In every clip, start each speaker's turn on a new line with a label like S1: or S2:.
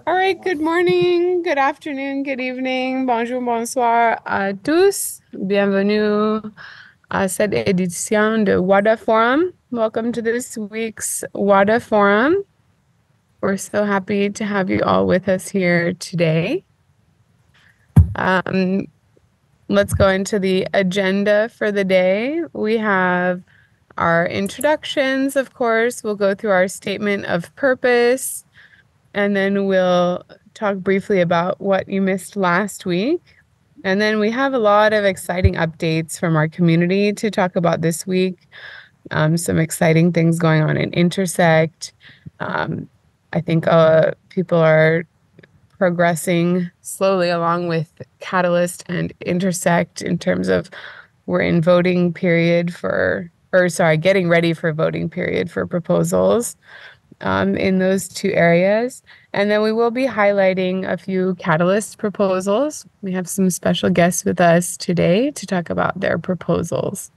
S1: All right, good morning, good afternoon, good evening, bonjour, bonsoir à tous. Bienvenue à cette édition de Wada Forum. Welcome to this week's Wada Forum. We're so happy to have you all with us here today. Let's go into the agenda for the day. We have our introductions, of course. We'll go through our statement of purpose, and then we'll talk briefly about what you missed last week. And then we have a lot of exciting updates from our community to talk about this week. Some exciting things going on in Intersect. I think people are progressing slowly along with Catalyst and Intersect in terms of we're in voting period getting ready for voting period for proposals in those two areas. And then we will be highlighting a few Catalyst proposals. We have some special guests with us today to talk about their proposals.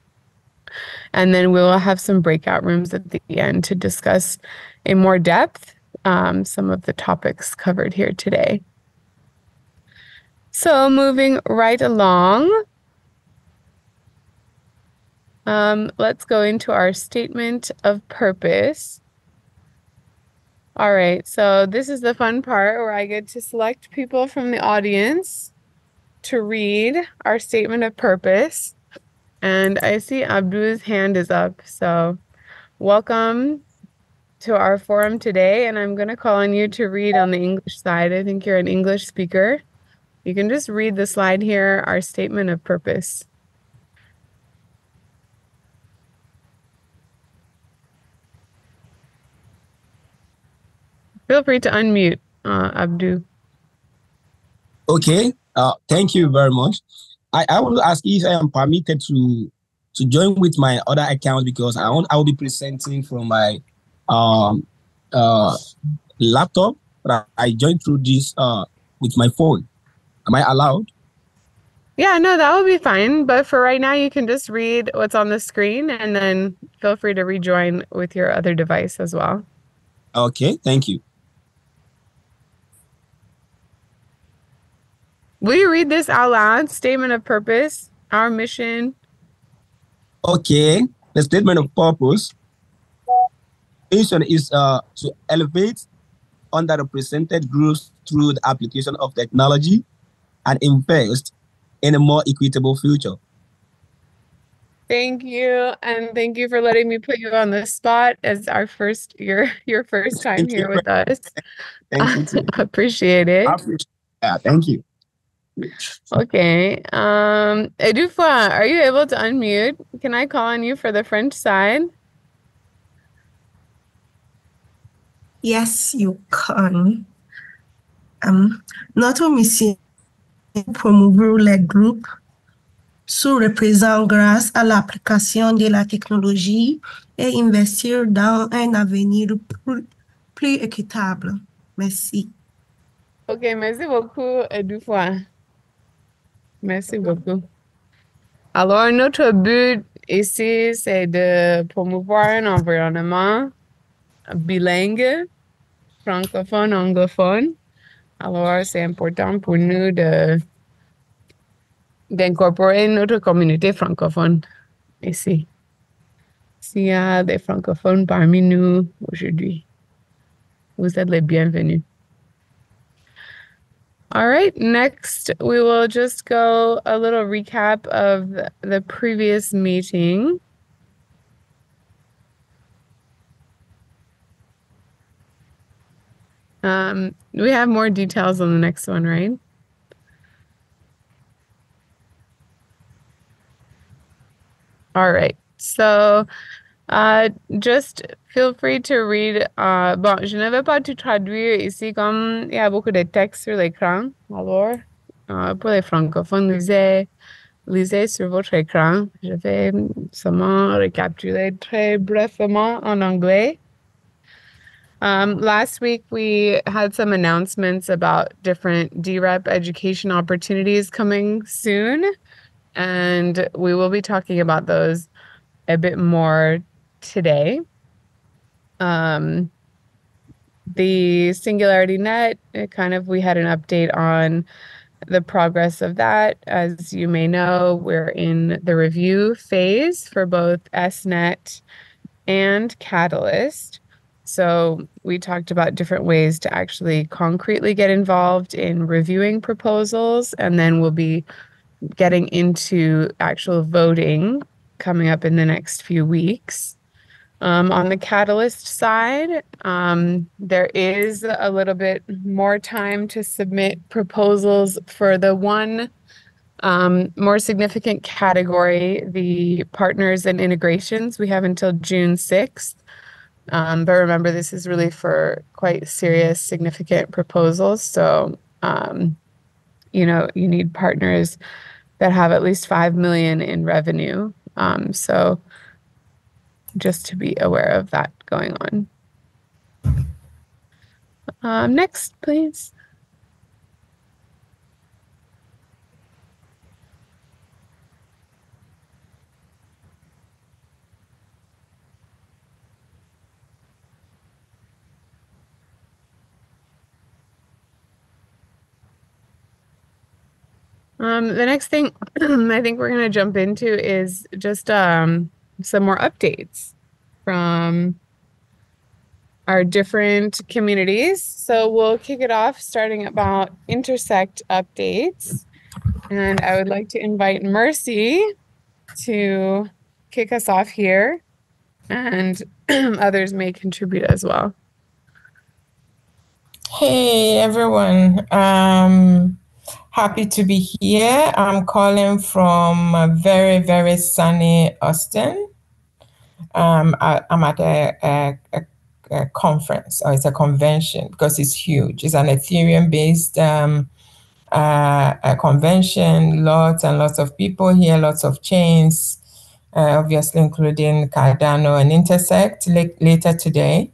S1: And then we will have some breakout rooms at the end to discuss in more depth some of the topics covered here today. So moving right along, let's go into our statement of purpose. All right, so this is the fun part where I get to select people from the audience to read our statement of purpose. And I see Abdu's hand is up, so welcome to our forum today. And I'm going to call on you to read on the English side. I think you're an English speaker. You can just read the slide here, our statement of purpose. Feel free to unmute, Abdu.
S2: Okay, thank you very much. I want to ask if I am permitted to join with my other account because I will be presenting from my laptop, but I joined through this with my phone. Am I allowed?
S1: Yeah, no, that would be fine. But for right now, you can just read what's on the screen and then feel free to rejoin with your other device as well.
S2: Okay, thank you.
S1: Will you read this out loud? Statement of purpose, our mission.
S2: Okay, the statement of purpose. Mission is to elevate underrepresented groups through the application of technology and invest in a more equitable future.
S1: Thank you, and thank you for letting me put you on the spot as your first time here with us.
S2: Thank you too.
S1: Appreciate it.
S2: Yeah, thank you.
S1: Okay. Edoufa, are you able to unmute? Can I call on you for the French side?
S3: Yes, you can. Notre mission est promouvoir les groupes sous-représents grâce à l'application de la technologie et investir dans un avenir plus équitable. Merci.
S1: Ok, merci beaucoup, Edoufa. Merci beaucoup. Alors, notre but ici, c'est de promouvoir un environnement bilingue, francophone, anglophone. Alors, c'est important pour nous d'incorporer notre communauté francophone ici. S'il y a des francophones parmi nous aujourd'hui, vous êtes les bienvenus. All right, next we will just go a little recap of the previous meeting. We have more details on the next one, right? All right, so just feel free to read. Bon, je ne vais pas tout traduire ici comme il y a beaucoup de textes sur l'écran. Alors, pour les francophones, lisez sur votre écran. Je vais seulement récapituler très brièvement en anglais. Last week, we had some announcements about different DREP education opportunities coming soon, and we will be talking about those a bit more today. The Singularity Net, we had an update on the progress of that. As you may know, we're in the review phase for both SNet and Catalyst. So we talked about different ways to actually concretely get involved in reviewing proposals, and then we'll be getting into actual voting coming up in the next few weeks. On the Catalyst side, there is a little bit more time to submit proposals for the one more significant category, the partners and integrations. We have until June 6th. But remember, this is really for quite serious, significant proposals. So, you need partners that have at least 5 million in revenue. So just to be aware of that going on. Next, please. The next thing I think we're going to jump into is just some more updates from our different communities. So we'll kick it off starting about intersect updates. And I would like to invite Mercy to kick us off here, and others may contribute as well.
S4: Hey everyone, happy to be here. I'm calling from a very, very sunny Austin. I'm at a conference, or it's a convention, because it's huge. It's an Ethereum-based a convention, lots and lots of people here, lots of chains, obviously including Cardano and Intersect. Later today,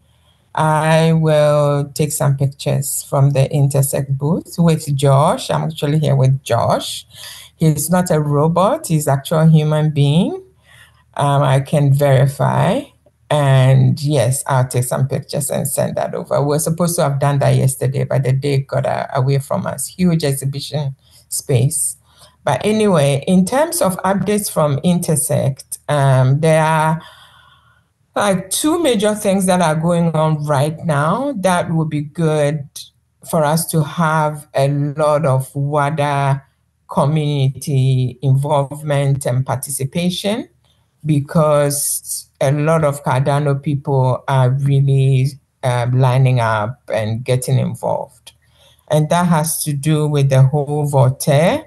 S4: I will take some pictures from the Intersect booth with Josh. I'm actually here with Josh. He's not a robot, he's actual human being. I can verify. And yes, I'll take some pictures and send that over. We're supposed to have done that yesterday, but the day got away from us. Huge exhibition space. But anyway, in terms of updates from Intersect, there are like two major things that are going on right now that would be good for us to have a lot of WADA community involvement and participation, because a lot of Cardano people are really lining up and getting involved. And that has to do with the whole Voltaire,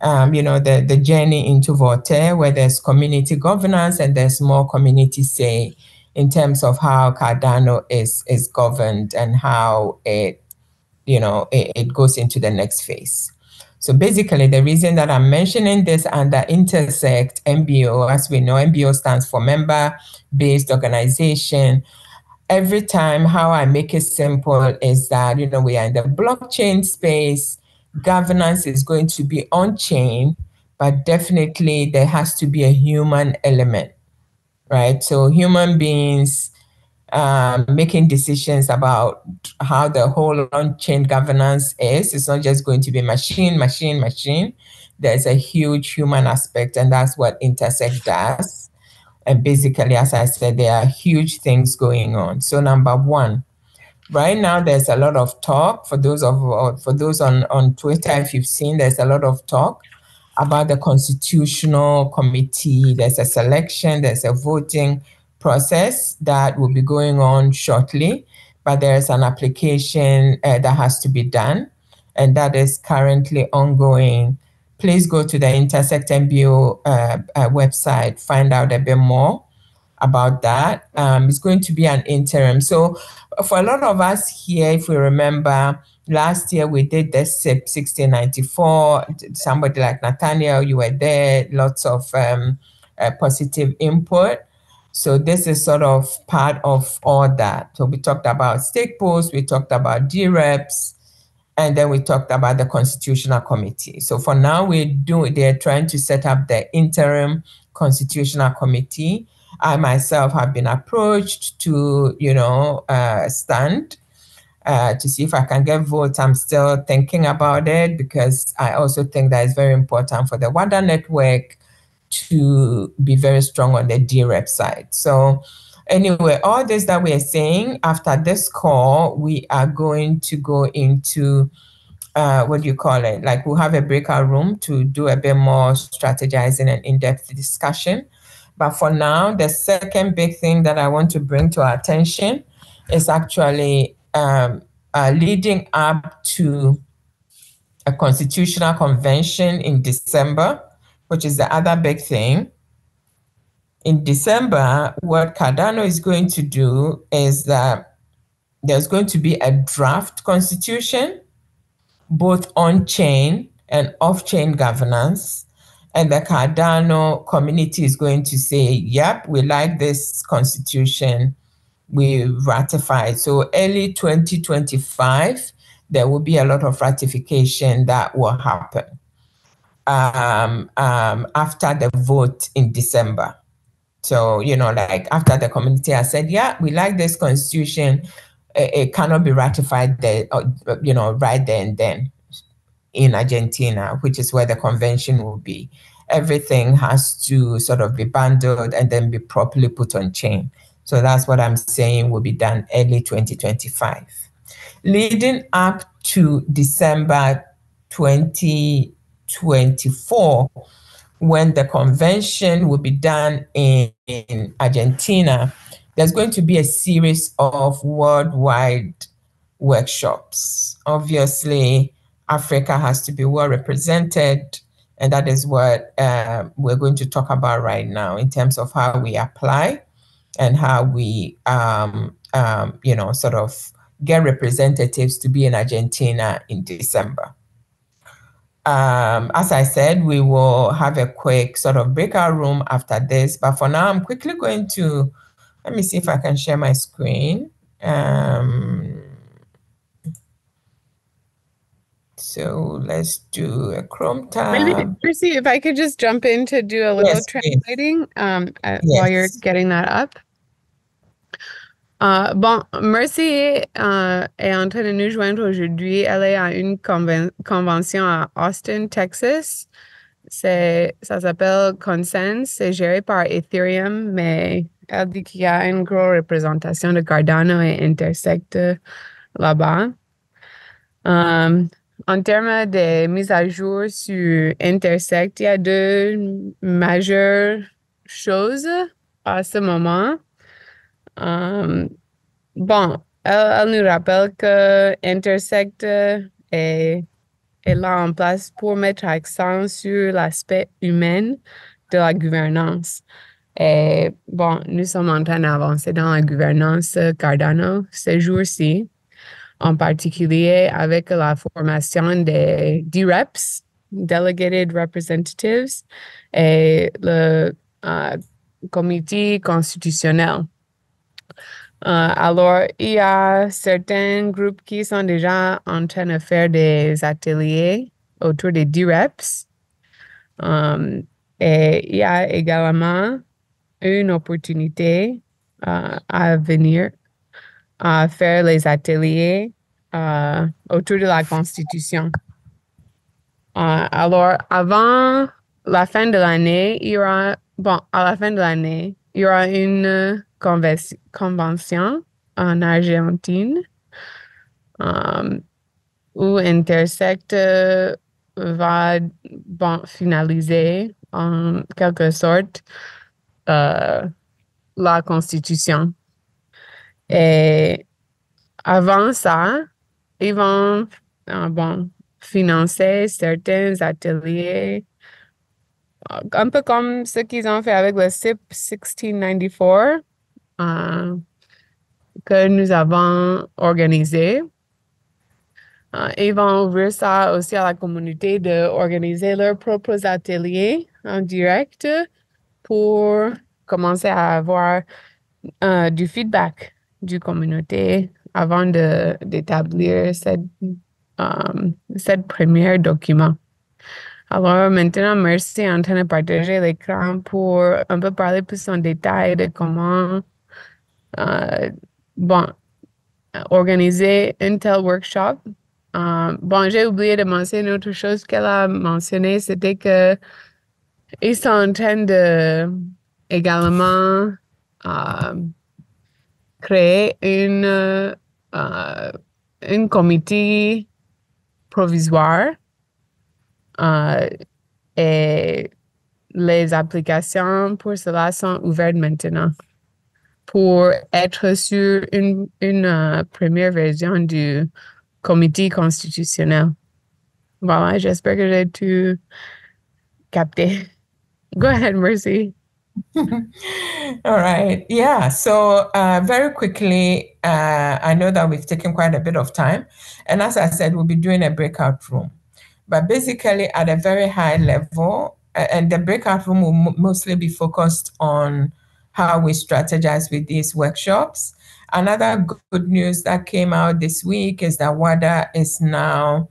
S4: the journey into Voltaire, where there's community governance and there's more community say in terms of how Cardano is governed and how it goes into the next phase. So basically, the reason that I'm mentioning this under Intersect MBO, as we know, MBO stands for Member-Based Organization. Every time, how I make it simple is that, we are in the blockchain space. Governance is going to be on-chain, but definitely there has to be a human element, right? So human beings making decisions about how the whole on-chain governance is. It's not just going to be machine. There's a huge human aspect, and that's what Intersect does. And basically, as I said, there are huge things going on. So number one, right now there's a lot of talk. For those on Twitter, if you've seen, there's a lot of talk about the constitutional committee. There's a selection, there's a voting process that will be going on shortly, but there's an application that has to be done, and that is currently ongoing. Please go to the Intersect MBO website, find out a bit more about that. It's going to be an interim. So for a lot of us here, if we remember, last year we did the SIP 1694. Somebody like Nathaniel, you were there, lots of positive input. So this is sort of part of all that. So we talked about stake polls, we talked about DREPs, and then we talked about the Constitutional Committee. So for now, they're trying to set up the interim Constitutional Committee. I myself have been approached to, stand to see if I can get votes. I'm still thinking about it because I also think that it's very important for the Wada network to be very strong on the DREP side. So anyway, all this that we are saying, after this call, we are going to go into what do you call it? Like we'll have a breakout room to do a bit more strategizing and in-depth discussion. But for now, the second big thing that I want to bring to our attention is actually leading up to a constitutional convention in December, which is the other big thing. In December, what Cardano is going to do is that there's going to be a draft constitution, both on-chain and off-chain governance. And the Cardano community is going to say, yep, we like this constitution, we ratify. So early 2025, there will be a lot of ratification that will happen after the vote in December. So, like after the community has said, yeah, we like this constitution, it cannot be ratified there, right there and then in Argentina, which is where the convention will be. Everything has to sort of be bundled and then be properly put on chain. So that's what I'm saying will be done early 2025. Leading up to December 2024, when the convention will be done in Argentina, there's going to be a series of worldwide workshops. Obviously, Africa has to be well represented, and that is what we're going to talk about right now in terms of how we apply and how we, sort of get representatives to be in Argentina in December. As I said, we will have a quick sort of breakout room after this, but for now, I'm quickly going to, let me see if I can share my screen. So let's do a Chrome tab.
S1: Maybe, Percy, if I could just jump in to do a little translating while you're getting that up. Bon, Mercy est en train de nous joindre aujourd'hui. Elle est à une convention à Austin, Texas. Ça s'appelle Consens. C'est géré par Ethereum, mais elle dit qu'il y a une grosse représentation de Cardano et Intersect là-bas. En termes de mise à jour sur Intersect, il y a deux majeures choses à ce moment. Bon, elle nous rappelle que Intersect est là en place pour mettre accent sur l'aspect humain de la gouvernance. Et bon, nous sommes en train d'avancer dans la gouvernance Cardano ces jours-ci, en particulier avec la formation des DREPs, Delegated Representatives, et le comité constitutionnel. Alors, il y a certains groupes qui sont déjà en train de faire des ateliers autour des DREPs. Et il y a également une opportunité à venir à faire les ateliers autour de la Constitution. Alors, avant la fin de l'année, à la fin de l'année, il y aura une convention en Argentine où Intersect va finaliser en quelque sorte la Constitution. Et avant ça, ils vont financer certains ateliers, un peu comme ce qu'ils ont fait avec le CIP 1694 que nous avons organisé. Ils vont ouvrir ça aussi à la communauté d'organiser leurs propres ateliers en direct pour commencer à avoir du feedback du communauté avant d'établir cette première document. Alors maintenant, Mercy est en train de partager l'écran pour un peu parler plus en détail de comment organiser un tel workshop. Bon, j'ai oublié de mentionner autre chose qu'elle a mentionné, c'était que ils sont en train de également créer une comité provisoire et les applications pour cela sont ouvertes maintenant pour être sur une première version du comité constitutionnel. Voilà, j'espère que j'ai tout capté. Go ahead, Mercy.
S4: All right. Yeah. So very quickly, I know that we've taken quite a bit of time. And as I said, we'll be doing a breakout room. But basically, at a very high level, and the breakout room will mostly be focused on how we strategize with these workshops. Another good news that came out this week is that WADA is now,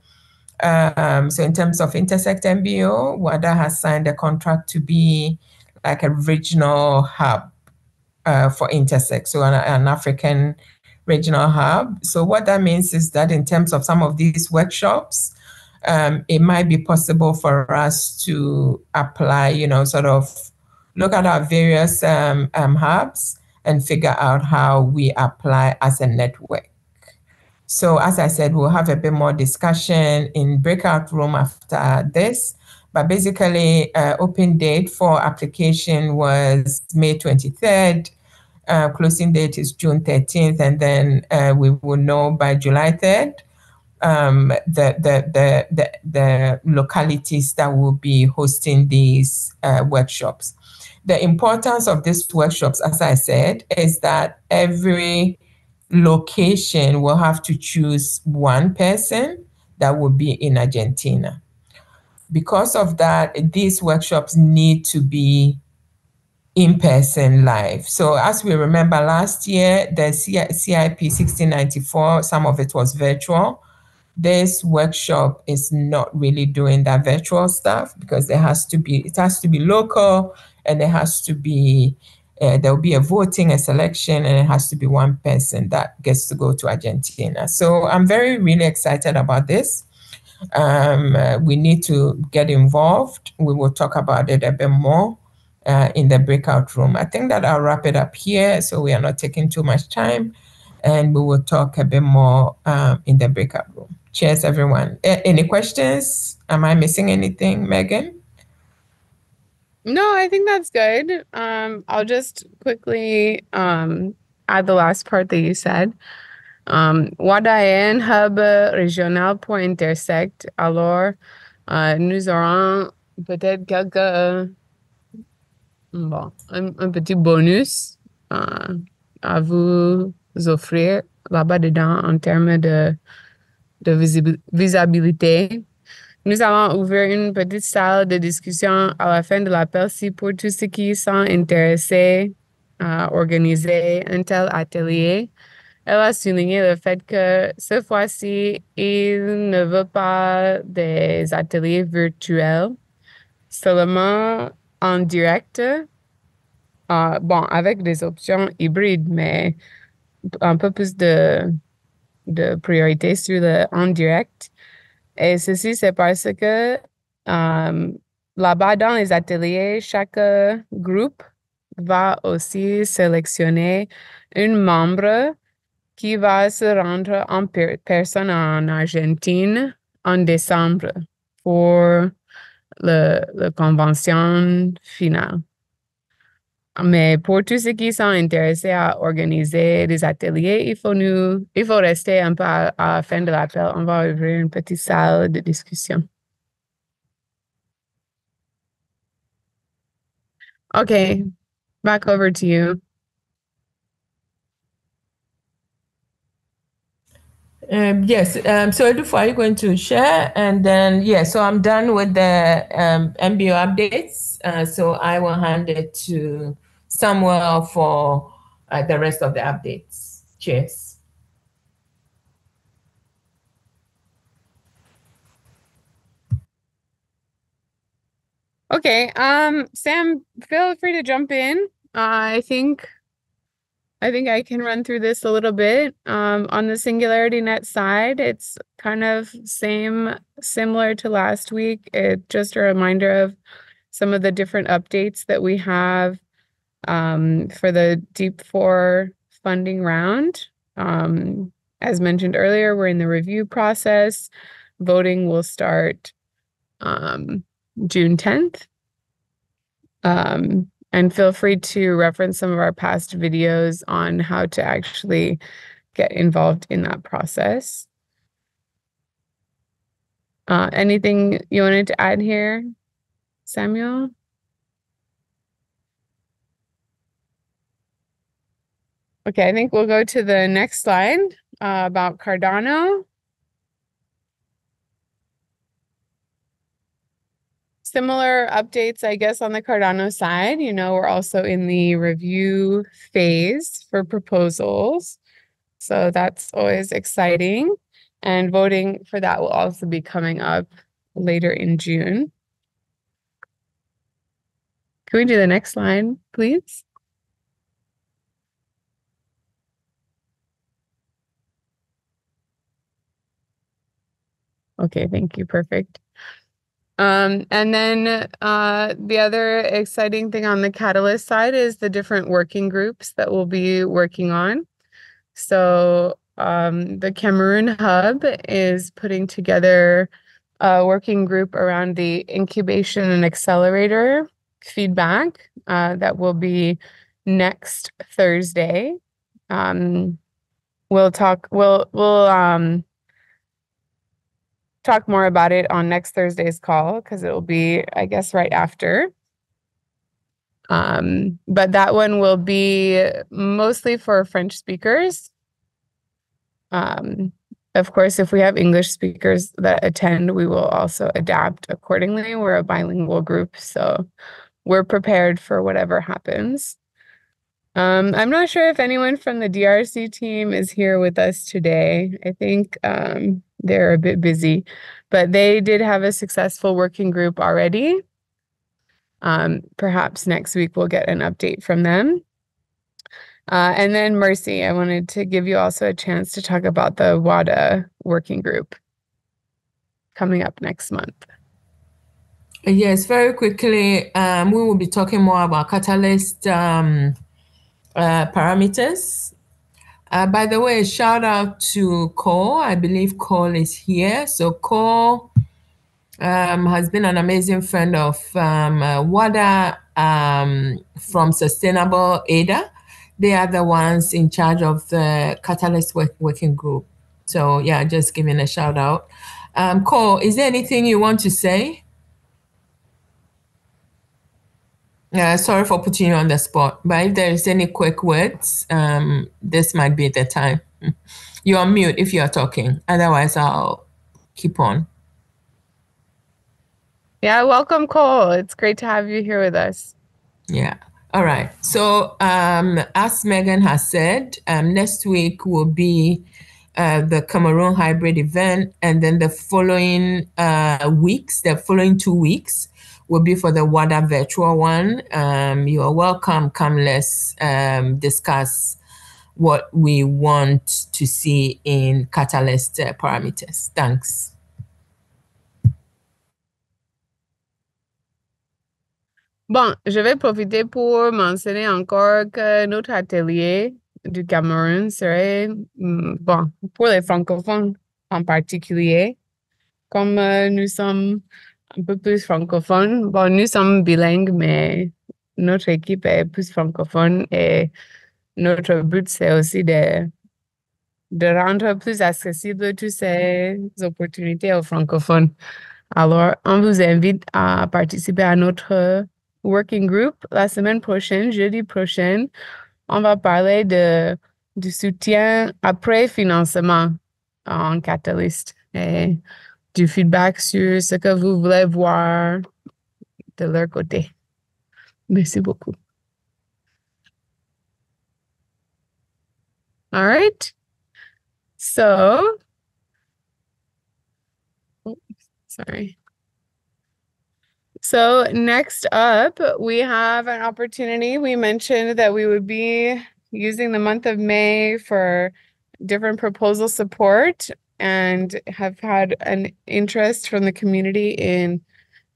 S4: so in terms of Intersect MBO, WADA has signed a contract to be like a regional hub for Intersect, so an African regional hub. So what that means is that in terms of some of these workshops, it might be possible for us to apply, sort of look at our various hubs and figure out how we apply as a network. So as I said, we'll have a bit more discussion in breakout room after this. But basically, open date for application was May 23rd. Closing date is June 13th, and then we will know by July 3rd the localities that will be hosting these workshops. The importance of these workshops, as I said, is that every location will have to choose one person that will be in Argentina. Because of that, these workshops need to be in person live. So as we remember last year, the CIP 1694, some of it was virtual. This workshop is not really doing that virtual stuff because it has to be local, and there will be a voting, a selection, and it has to be one person that gets to go to Argentina. So I'm really excited about this. We need to get involved. We will talk about it a bit more in the breakout room. I think that I'll wrap it up here so we are not taking too much time, and we will talk a bit more in the breakout room. Cheers, everyone. Any questions? Am I missing anything, Megan?
S1: No, I think that's good. I'll just quickly add the last part that you said. WADA est un hub régional pour Intersect. Alors, nous aurons peut-être un petit bonus à vous offrir là-bas dedans en termes de visibilité. Nous allons ouvrir une petite salle de discussion à la fin de l'appel si pour tous ceux qui sont intéressés à organiser un tel atelier. Elle a souligné le fait que cette fois-ci, il ne veut pas des ateliers virtuels, seulement en direct. Bon, avec des options hybrides, mais un peu plus de priorité sur le en direct. Et ceci, c'est parce que là-bas, dans les ateliers, chaque groupe va aussi sélectionner un membre qui va se rendre en personne en Argentine en décembre pour la convention finale. Mais pour tous ceux qui sont intéressés à organiser des ateliers, il faut rester un peu à la fin de l'appel. On va ouvrir une petite salle de discussion. Okay, back over to you.
S4: Yes. So Edufo, are you going to share? And then, so I'm done with the MBO updates. So I will hand it to Samuel for the rest of the updates. Cheers.
S1: Okay, Sam, feel free to jump in. I think I think I can run through this a little bit. On the Singularity Net side, it's kind of similar to last week. It's just a reminder of some of the different updates that we have for the Deep 4 funding round. As mentioned earlier, we're in the review process. Voting will start June 10th. And feel free to reference some of our past videos on how to actually get involved in that process. Anything you wanted to add here, Samuel? Okay, I think we'll go to the next slide about Cardano. Similar updates, I guess, on the Cardano side. You know, we're also in the review phase for proposals. So that's always exciting. And voting for that will also be coming up later in June. Can we do the next slide, please? Okay, thank you. Perfect. And then the other exciting thing on the Catalyst side is the different working groups that we'll be working on. So the Cameroon Hub is putting together a working group around the incubation and accelerator feedback that will be next Thursday. We'll talk more about it on next Thursday's call because it will be, I guess, right after. But that one will be mostly for French speakers. Of course, if we have English speakers that attend, we will also adapt accordingly. We're a bilingual group, so we're prepared for whatever happens. I'm not sure if anyone from the DRC team is here with us today. I think they're a bit busy, but they did have a successful working group already. Perhaps next week we'll get an update from them. And then Mercy, I wanted to give you also a chance to talk about the WADA working group coming up next month.
S4: Yes, very quickly, we will be talking more about Catalyst parameters. By the way, shout out to Cole. I believe Cole is here. So Cole has been an amazing friend of WADA from Sustainable ADA. They are the ones in charge of the Catalyst working group. So yeah, just giving a shout out. Cole, is there anything you want to say? Sorry for putting you on the spot, but if there is any quick words, this might be the time. You're on mute if you're talking. Otherwise, I'll keep on.
S1: Yeah, welcome, Cole. It's great to have you here with us.
S4: Yeah. All right. So as Megan has said, next week will be the Cameroon hybrid event. And then the following the following 2 weeks will be for the WADA virtual one. You are welcome. Come, let's discuss what we want to see in Catalyst parameters. Thanks.
S1: Bon, je vais profiter pour mentionner encore que notre atelier du Cameroun serait, bon, pour les francophones en particulier, comme nous sommes un peu plus francophones, bon, nous sommes bilingues, mais notre équipe est plus francophone et notre but, c'est aussi de rendre plus accessible toutes ces opportunités aux francophones. Alors, on vous invite à participer à notre working group la semaine prochaine, jeudi prochain. On va parler du soutien après financement en Catalyst et du feedback sur ce que vous voulez voir de leur côté. Merci beaucoup. All right. So, sorry. So next up, we have an opportunity. We mentioned that we would be using the month of May for different proposal support and have had an interest from the community in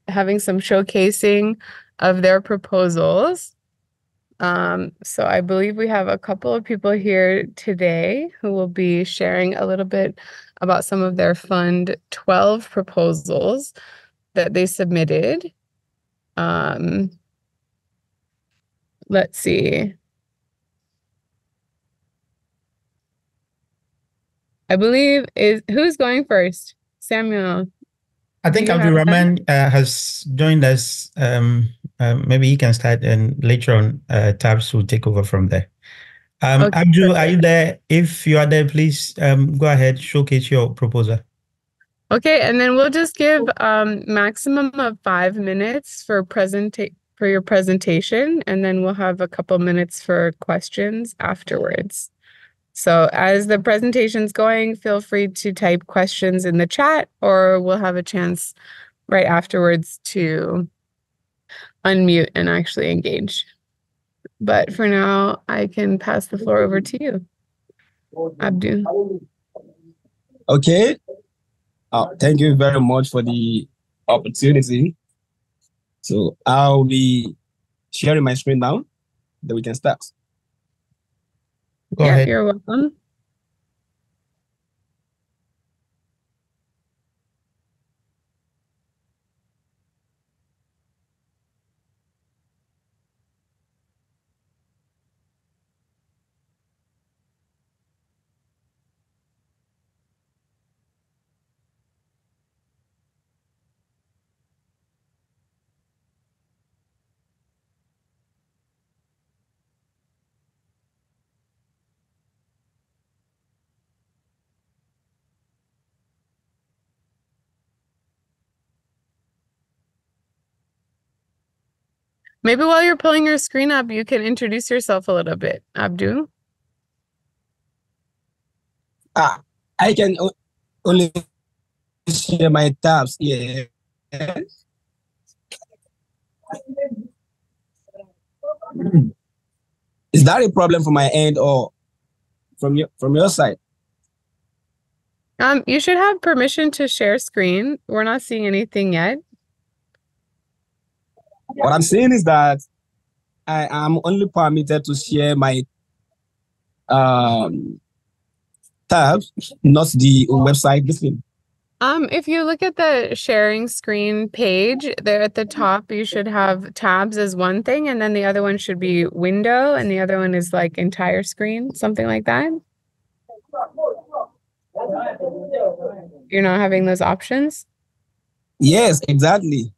S1: having some showcasing of their proposals. So I believe we have a couple of people here today who will be sharing a little bit about some of their Fund 12 proposals that they submitted. Let's see. I believe who's going first? Samuel.
S5: I think Abdul Rahman has joined us. Maybe he can start, and later on, Tabs will take over from there. Okay, Abdul, perfect. Are you there? If you are there, please go ahead, showcase your proposal.
S1: Okay, and then we'll just give maximum of 5 minutes for your presentation, and then we'll have a couple minutes for questions afterwards. So as the presentation's going, feel free to type questions in the chat, or we'll have a chance right afterwards to unmute and actually engage. But for now, I can pass the floor over to you, Abdul.
S2: Okay. Thank you very much for the opportunity. So I'll be sharing my screen now, then we can start.
S5: Go ahead.
S1: You're welcome. Maybe while you're pulling your screen up, you can introduce yourself a little bit, Abdul.
S2: I can only share my tabs here. Is that a problem from my end or from your side?
S1: You should have permission to share screen. We're not seeing anything yet.
S2: What I'm saying is that I am only permitted to share my tabs, not the website listing.
S1: If you look at the sharing screen page there at the top, you should have tabs as one thing, and then the other one should be window, and the other one is like entire screen, something like that. You're not having those options?
S2: Yes, exactly.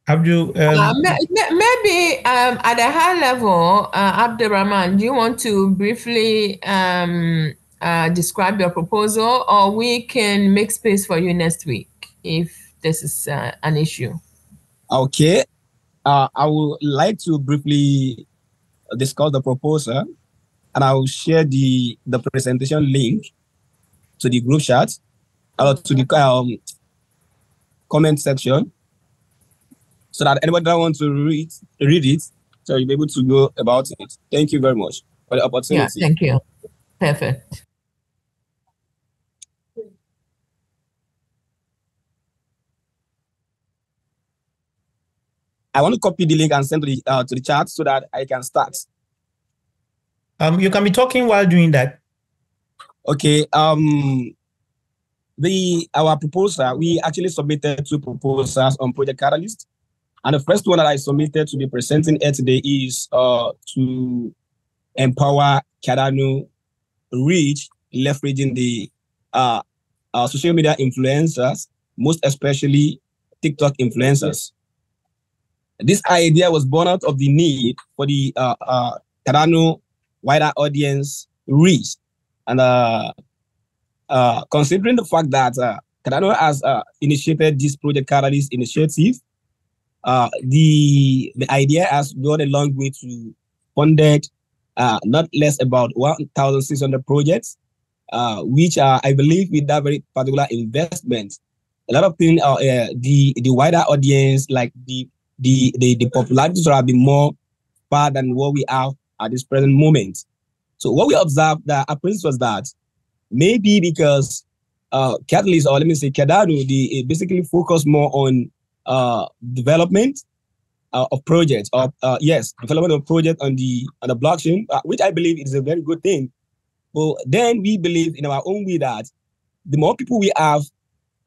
S5: Abdul,
S4: maybe at a high level, Abdurrahman, do you want to briefly describe your proposal, or we can make space for you next week if this is an issue?
S2: Okay. I would like to briefly discuss the proposal, and I will share the presentation link to the group chat or to the comment section, so that anybody that wants to read it, so you'll be able to go about it. Thank you very much for the opportunity.
S4: Yeah, thank you. Perfect.
S2: I want to copy the link and send to the chat so that I can start.
S5: You can be talking while doing that.
S2: Okay. Our proposal, we actually submitted 2 proposals on Project Catalyst. And the first one that I submitted to be presenting here today is to empower Cardano reach, leveraging the social media influencers, most especially TikTok influencers. This idea was born out of the need for the Cardano wider audience reach. And considering the fact that Cardano has initiated this Project Catalyst initiative, the idea has gone a long way to funded not less about 1,600 projects, which are, I believe, with that very particular investment, a lot of things, the wider audience, like the popularity should have been more far than what we have at this present moment. So what we observed that happens was that maybe because Catalyst, or let me say Cardano, they basically focus more on development of projects, or development of project on the blockchain, which I believe is a very good thing. But then we believe in our own way that the more people we have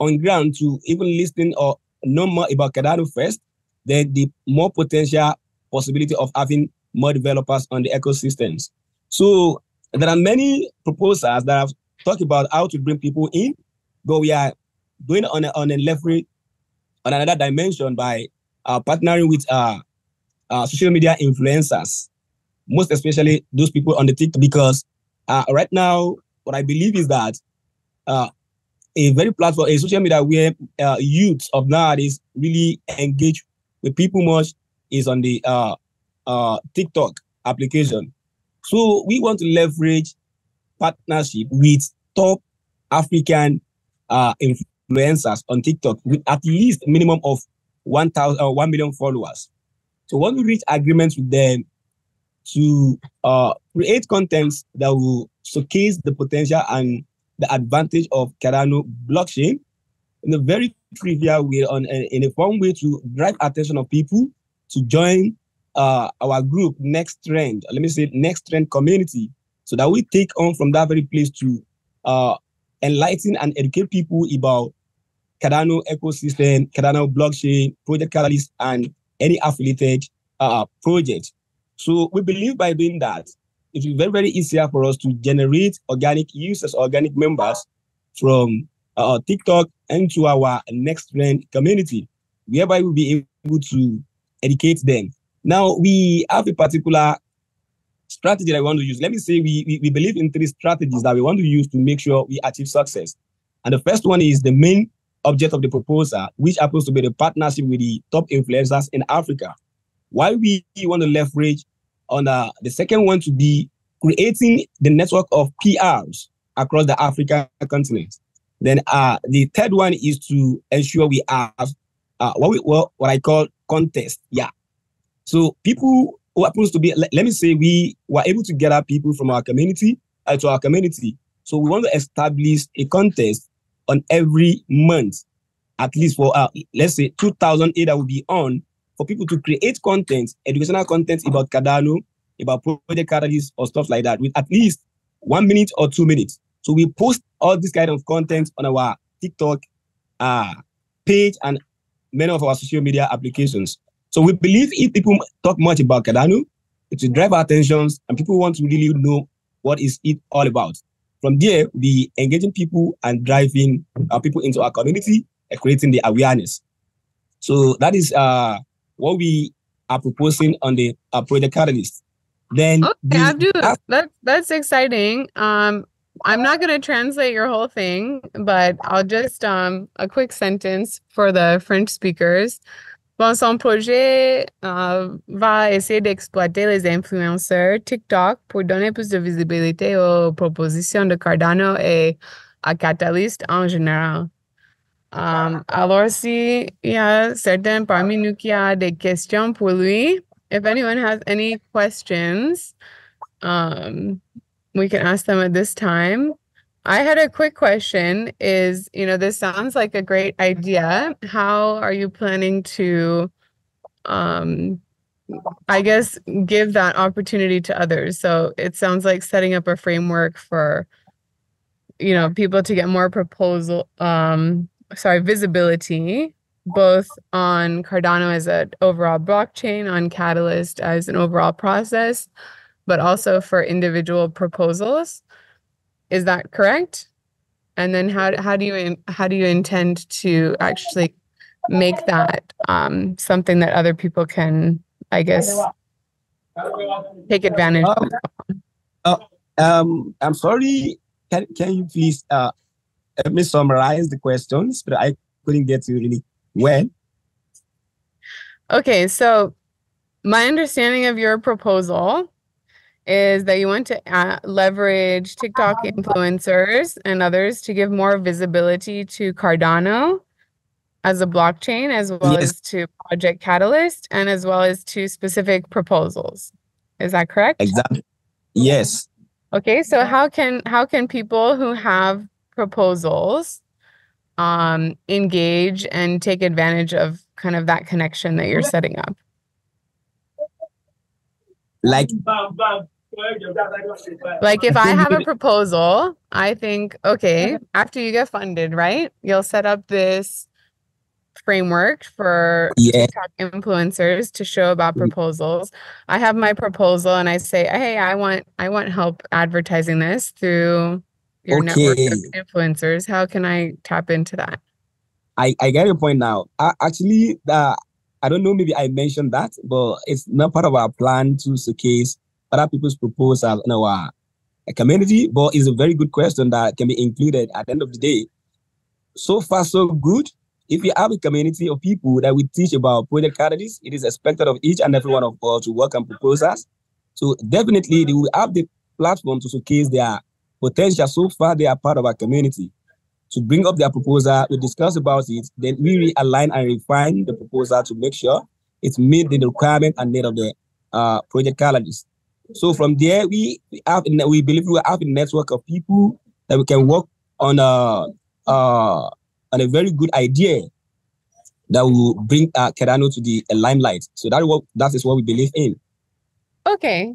S2: on ground to even listen or know more about Cardano first, then the more potential possibility of having more developers on the ecosystems. So there are many proposals that have talked about how to bring people in, but we are going on a leverage on another dimension by partnering with social media influencers, most especially those people on the TikTok, because right now what I believe is that a social media where youths of nowadays really engage with people much is on the TikTok application. So we want to leverage partnership with top African influencers on TikTok with at least minimum of 1 million followers. So when we reach agreements with them to create contents that will showcase the potential and the advantage of Cardano blockchain in a very trivial way, in a fun way to drive attention of people to join our group, Next Trend, let me say Next Trend community, so that we take on from that very place to enlighten and educate people about Cardano ecosystem, Cardano blockchain, Project Catalyst, and any affiliated project. So we believe by doing that, it will be very, very easier for us to generate organic users, organic members from TikTok into our Next Trend community, whereby we'll be able to educate them. Now, we have a particular strategy that we want to use. Let me say we believe in 3 strategies that we want to use to make sure we achieve success. And the first one is the main object of the proposal, which happens to be the partnership with the top influencers in Africa. While we want to leverage on the second one to be creating the network of PRs across the African continent. Then the third one is to ensure we have what I call contest. Yeah. So people who happens to be, let me say, we were able to gather people from our community to our community. So we want to establish a contest on every month, at least for let's say 2,000 that will be on for people to create content, educational content about Cardano, about Project Catalyst or stuff like that, with at least 1 minute or 2 minutes. So we post all this kind of content on our TikTok page and many of our social media applications. So we believe if people talk much about Cardano, it will drive our attentions and people want to really know what is it all about. From there, we'll be engaging people and driving people into our community and creating the awareness. So that is what we are proposing on the Project Catalyst. Then
S1: okay, Abdul, that's exciting. I'm not going to translate your whole thing, but I'll just a quick sentence for the French speakers. Bon, son projet va essayer d'exploiter les influenceurs TikTok pour donner plus de visibilité aux propositions de Cardano et à Catalyst en général. Alors, si il y a certains parmi nous qui a des questions pour lui, if anyone has any questions, we can ask them at this time. I had a quick question is, this sounds like a great idea. How are you planning to, I guess, give that opportunity to others? So it sounds like setting up a framework for, people to get more visibility, both on Cardano as an overall blockchain, on Catalyst as an overall process, but also for individual proposals. Is that correct? And then how do you intend to actually make that something that other people can, I guess, take advantage of?
S2: I'm sorry. Can you please let me summarize the questions? But I couldn't get to really well.
S1: Okay, so my understanding of your proposal is that you want to leverage TikTok influencers and others to give more visibility to Cardano as a blockchain, as well as to Project Catalyst, and as well as to specific proposals. Is that correct?
S2: Exactly. Yes.
S1: Okay, so how can people who have proposals engage and take advantage of kind of that connection that you're setting up?
S2: Like
S1: if I have a proposal, I think, okay, after you get funded, right? You'll set up this framework for TikTok influencers to show about proposals. I have my proposal and I say, hey, I want help advertising this through your network of influencers. How can I tap into that?
S2: I get your point now. Actually, I don't know, maybe I mentioned that, but it's not part of our plan to showcase other people's proposals in our community, but it's a very good question that can be included at the end of the day. So far, so good. If you have a community of people that we teach about Project Catalyst, it is expected of each and every one of us to work on proposals. So definitely they will have the platform to showcase their potential. So far, they are part of our community. To bring up their proposal, we discuss about it, then we realign and refine the proposal to make sure it's meet the requirement and need of the Project Catalyst. So from there, we believe we have a network of people that we can work on a very good idea that will bring Cardano to the limelight. So that is what we believe in.
S1: Okay.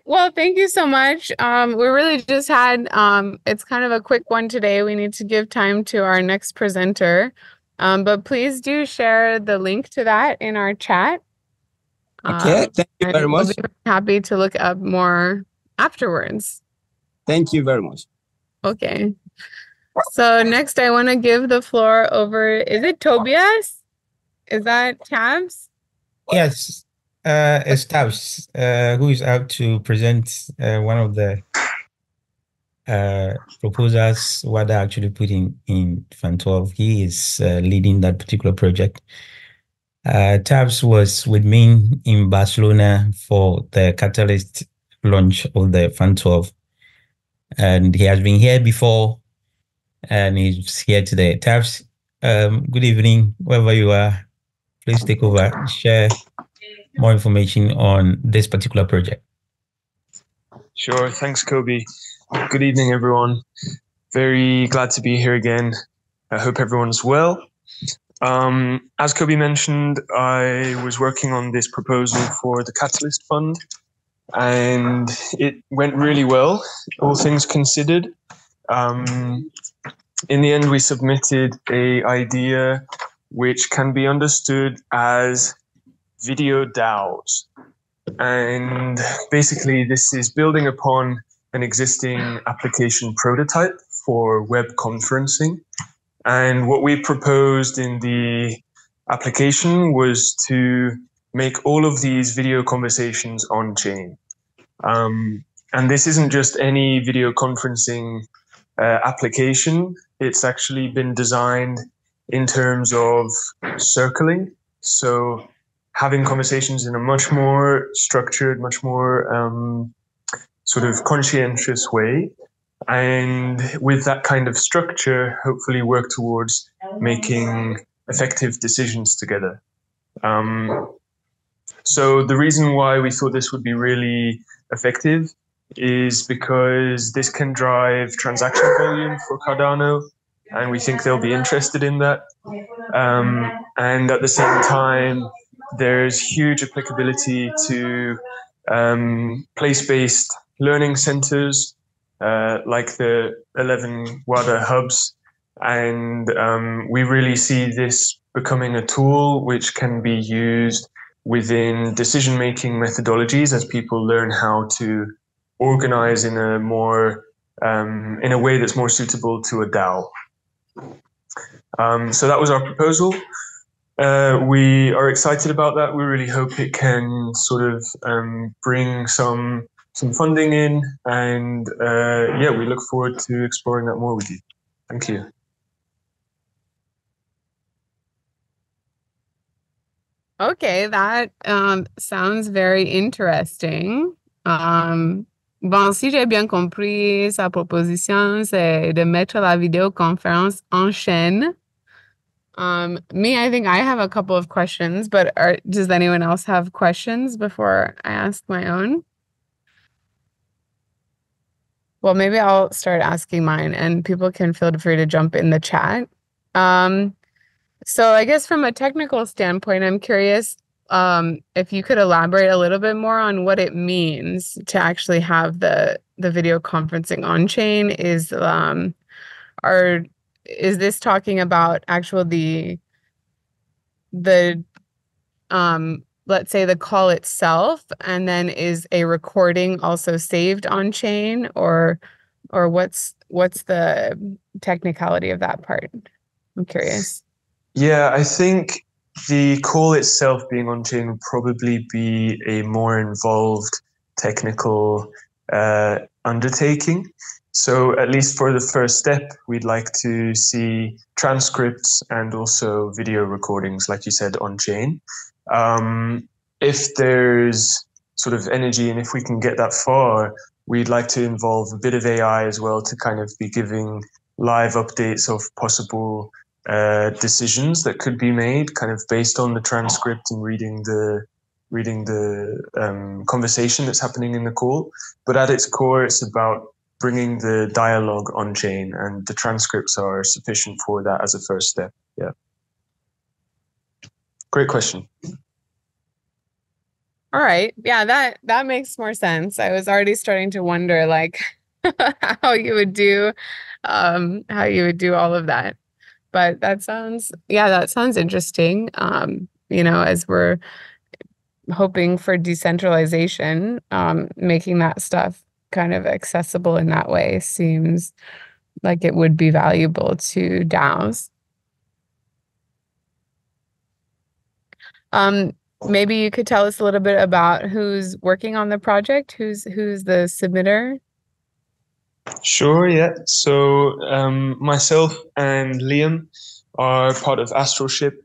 S1: Well, thank you so much. We really just had, it's kind of a quick one today. We need to give time to our next presenter. But please do share the link to that in our chat.
S2: Okay, thank you very much.
S1: We'll be happy to look up more afterwards.
S2: Thank you very much.
S1: Okay. So next I want to give the floor over, is it Tobias? Is that Tabs?
S5: Yes, it's Tabs, who is out to present one of the proposals Wada actually put in Fund 12. He is leading that particular project. Tabs was with me in Barcelona for the Catalyst launch of the Fund 12. And he has been here before and he's here today. Tabs, good evening, wherever you are. Please take over, share more information on this particular project.
S6: Sure, thanks, Kobe. Good evening, everyone. Very glad to be here again. I hope everyone's well. As Kobe mentioned, I was working on this proposal for the Catalyst Fund, and it went really well, all things considered. In the end, we submitted an idea which can be understood as video DAOs. And basically, this is building upon an existing application prototype for web conferencing. And what we proposed in the application was to make all of these video conversations on-chain. And this isn't just any video conferencing application. It's actually been designed in terms of circling. So having conversations in a much more structured, much more sort of conscientious way. And with that kind of structure, hopefully work towards making effective decisions together. So the reason why we thought this would be really effective is because this can drive transaction volume for Cardano, and we think they'll be interested in that. And at the same time, there's huge applicability to place-based learning centers, like the 11 Wada hubs. And we really see this becoming a tool which can be used within decision-making methodologies as people learn how to organize in a more in a way that's more suitable to a DAO. So that was our proposal. We are excited about that. We really hope it can sort of bring some funding in, and yeah, we look forward to exploring that more with you. Thank you.
S1: Okay, that sounds very interesting. Bon, si j'ai bien compris, sa proposition, c'est de mettre la vidéoconférence en chaîne I think I have a couple of questions, but does anyone else have questions before I ask my own? Well, maybe I'll start asking mine and people can feel free to jump in the chat. So I guess from a technical standpoint, I'm curious if you could elaborate a little bit more on what it means to actually have the video conferencing on chain. Is this talking about the let's say the call itself, and then is a recording also saved on chain, or what's the technicality of that part? I'm curious.
S6: Yeah, I think the call itself being on chain would probably be a more involved technical undertaking. So at least for the first step, we'd like to see transcripts and also video recordings, like you said, on chain. If there's sort of energy and if we can get that far, we'd like to involve a bit of AI as well to kind of be giving live updates of possible decisions that could be made kind of based on the transcript and reading the conversation that's happening in the call. But at its core, it's about bringing the dialogue on chain, and the transcripts are sufficient for that as a first step. Yeah. Great question.
S1: All right. Yeah, that makes more sense. I was already starting to wonder like how you would do all of that. But that sounds interesting. As we're hoping for decentralization, making that stuff kind of accessible in that way seems like it would be valuable to DAOs. Maybe you could tell us a little bit about who's working on the project, who's the submitter.
S6: Sure, yeah. So myself and Liam are part of Astroship,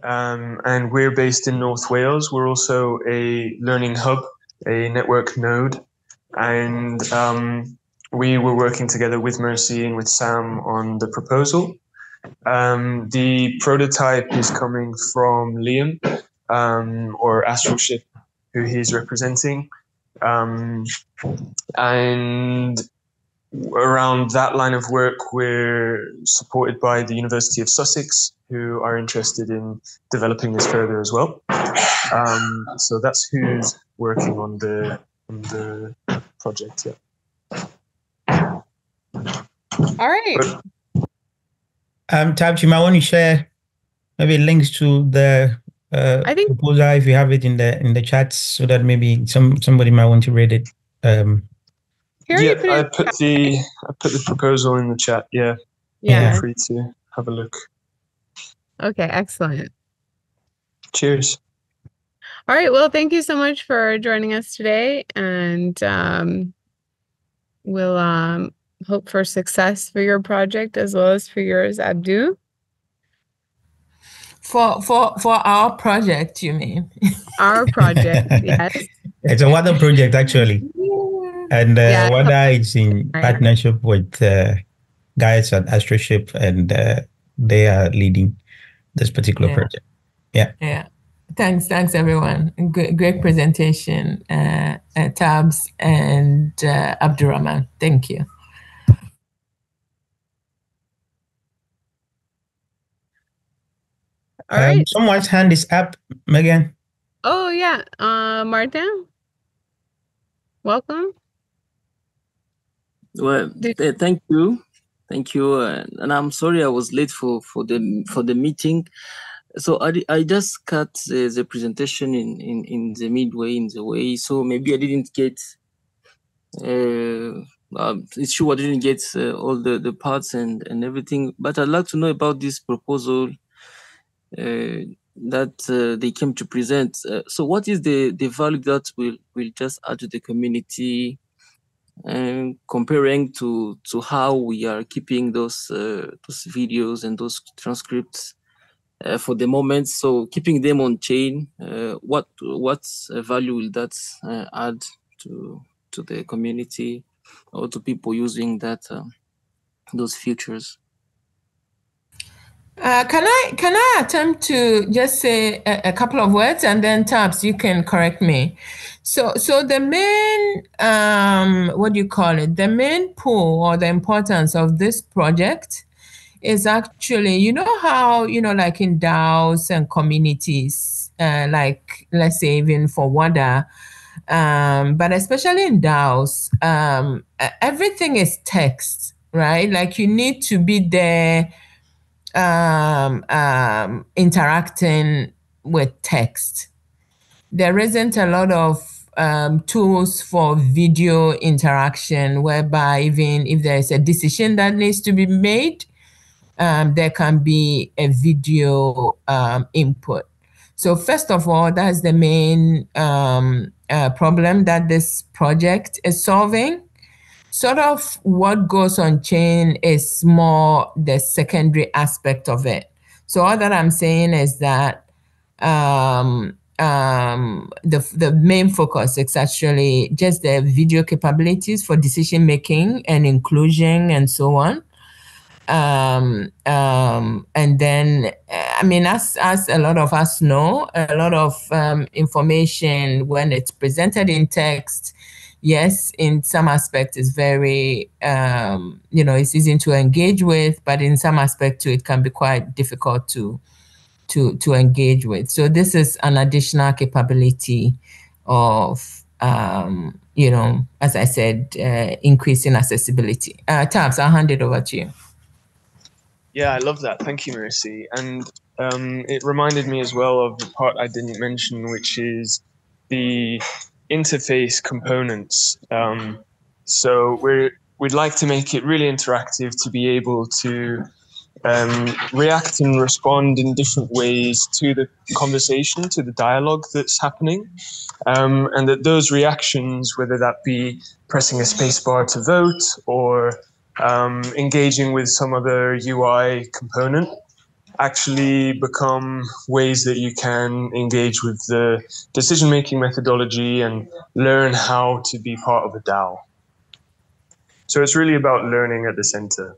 S6: and we're based in North Wales. We're also a learning hub, a network node, and we were working together with Mercy and with Sam on the proposal. The prototype is coming from Liam, or Astroship, who he's representing. And around that line of work, we're supported by the University of Sussex, who are interested in developing this further as well. So that's who's working on the project. Yeah.
S1: All right.
S5: Tabs, you might want to share maybe links to the proposal if you have it in the chat, so that maybe somebody might want to read it.
S6: Yeah, I put the proposal in the chat. Yeah.
S1: Yeah.
S6: Feel free to have a look.
S1: Okay, excellent.
S6: Cheers.
S1: All right. Well, thank you so much for joining us today, and we'll hope for success for your project as well as for yours, Abdu.
S4: For our project, you mean?
S1: Our project, yes.
S5: It's a Wada project, actually. And Wada is in partnership with guys at Astroship, and they are leading this particular project. Yeah.
S4: Yeah. Thanks, everyone. Great presentation, Tabs and Abdurrahman. Thank you.
S1: All right.
S5: Someone's hand is up, Megan.
S1: Oh, yeah. Martin, welcome.
S7: Well, thank you. And I'm sorry I was late for the meeting. So I just cut the presentation in the midway, in the way. So maybe I didn't get. It's true I didn't get all the parts and everything. But I'd like to know about this proposal that they came to present. So what is the value that will just add to the community, and comparing to how we are keeping those videos and those transcripts for the moment? So keeping them on chain, what value will that add to the community or to people using that those features?
S4: Can I attempt to just say a couple of words, and then Tabs, you can correct me. So the main what do you call it? The main pull or the importance of this project is actually, you know how, like in DAOs and communities, like let's say even for WADA, but especially in DAOs, everything is text, right? Like you need to be there interacting with text. There isn't a lot of tools for video interaction, whereby even if there is a decision that needs to be made, there can be a video input. So first of all, that's the main problem that this project is solving. Sort of what goes on chain is more the secondary aspect of it. So all that I'm saying is that the main focus is actually just the video capabilities for decision making and inclusion and so on. And then, I mean, as a lot of us know, a lot of information when it's presented in text, yes, in some aspects is very, it's easy to engage with, but in some aspect too, it can be quite difficult to engage with. So this is an additional capability of, as I said, increasing accessibility. Tabs, I'll hand it over to you.
S6: Yeah, I love that. Thank you, Mercy. And it reminded me as well of the part I didn't mention, which is the interface components. So we'd like to make it really interactive to be able to react and respond in different ways to the conversation, to the dialogue that's happening. And that those reactions, whether that be pressing a spacebar to vote or engaging with some other UI component, actually become ways that you can engage with the decision-making methodology and learn how to be part of a DAO. So it's really about learning at the center.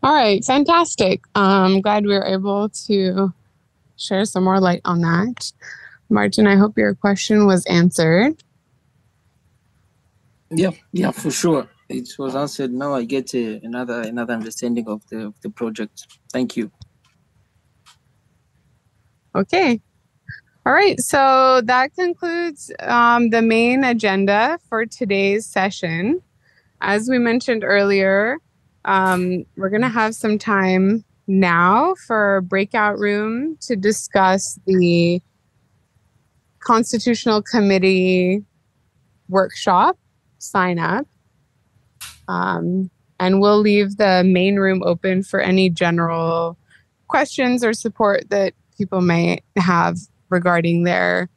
S1: All right, fantastic. I'm glad we were able to share some more light on that. Martin, I hope your question was answered.
S7: Yeah, for sure. It was answered. Now I get another understanding of the project. Thank you.
S1: Okay. All right. So that concludes the main agenda for today's session. As we mentioned earlier, we're going to have some time now for a breakout room to discuss the Constitutional Committee workshop sign up. And we'll leave the main room open for any general questions or support that people may have regarding their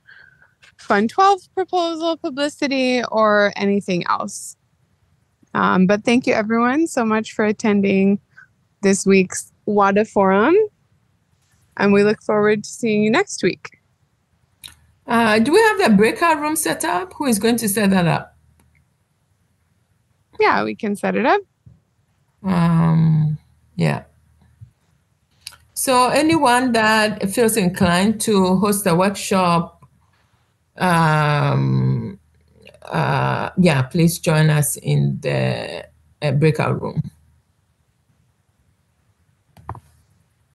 S1: Fund 12 proposal, publicity, or anything else. But thank you everyone so much for attending this week's Wada Forum. And we look forward to seeing you next week.
S4: Do we have the breakout room set up? Who is going to set that up?
S1: Yeah, we can set it up.
S4: Yeah. So anyone that feels inclined to host a workshop, please join us in the breakout room.